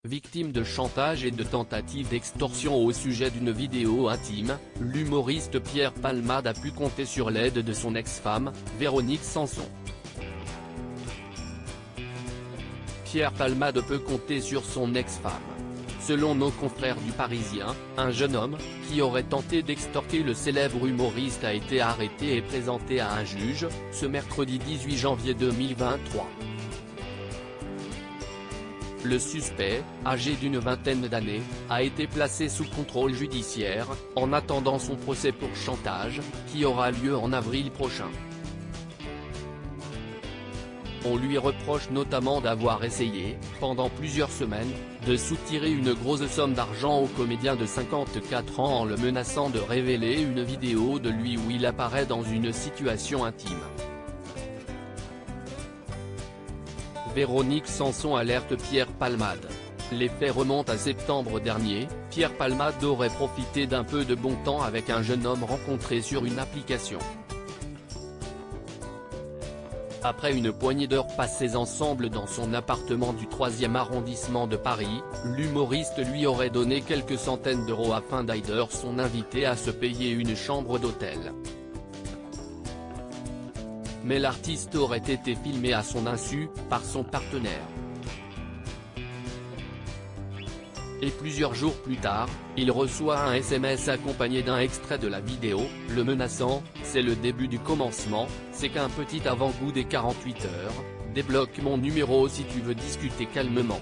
Victime de chantage et de tentative d'extorsion au sujet d'une vidéo intime, l'humoriste Pierre Palmade a pu compter sur l'aide de son ex-femme, Véronique Sanson. Pierre Palmade peut compter sur son ex-femme. Selon nos confrères du Parisien, un jeune homme, qui aurait tenté d'extorquer le célèbre humoriste a été arrêté et présenté à un juge, ce mercredi 18 janvier 2023. Le suspect, âgé d'une vingtaine d'années, a été placé sous contrôle judiciaire, en attendant son procès pour chantage, qui aura lieu en avril prochain. On lui reproche notamment d'avoir essayé, pendant plusieurs semaines, de soutirer une grosse somme d'argent au comédien de 54 ans en le menaçant de révéler une vidéo de lui où il apparaît dans une situation intime. Véronique Sanson alerte Pierre Palmade. Les faits remontent à septembre dernier, Pierre Palmade aurait profité d'un peu de bon temps avec un jeune homme rencontré sur une application. Après une poignée d'heures passées ensemble dans son appartement du 3e arrondissement de Paris, l'humoriste lui aurait donné quelques centaines d'euros afin d'aider son invité à se payer une chambre d'hôtel. Mais l'artiste aurait été filmé à son insu, par son partenaire. Et plusieurs jours plus tard, il reçoit un SMS accompagné d'un extrait de la vidéo, le menaçant « C'est le début du commencement, c'est qu'un petit avant-goût des 48 heures, débloque mon numéro si tu veux discuter calmement ».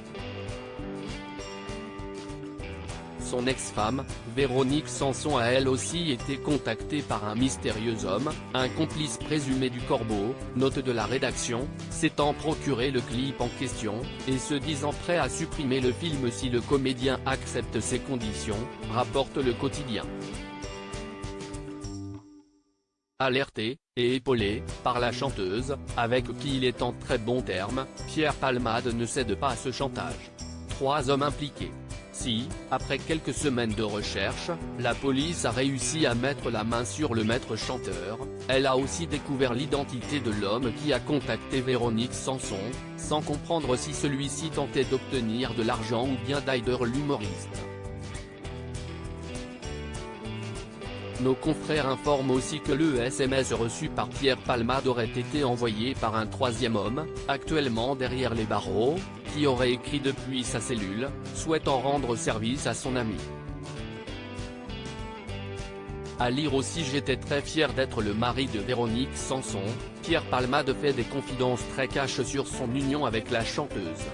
Son ex-femme, Véronique Sanson a elle aussi été contactée par un mystérieux homme, un complice présumé du Corbeau, note de la rédaction, s'étant procuré le clip en question, et se disant prêt à supprimer le film si le comédien accepte ses conditions, rapporte le quotidien. Alerté, et épaulé, par la chanteuse, avec qui il est en très bons termes, Pierre Palmade ne cède pas à ce chantage. 3 hommes impliqués. Si, après quelques semaines de recherche, la police a réussi à mettre la main sur le maître chanteur, elle a aussi découvert l'identité de l'homme qui a contacté Véronique Sanson, sans comprendre si celui-ci tentait d'obtenir de l'argent ou bien d'aider l'humoriste. Nos confrères informent aussi que le SMS reçu par Pierre Palmade aurait été envoyé par un 3e homme, actuellement derrière les barreaux, qui aurait écrit depuis sa cellule, souhaitant rendre service à son ami. À lire aussi J'étais très fier d'être le mari de Véronique Sanson, Pierre Palmade fait des confidences très cash sur son union avec la chanteuse.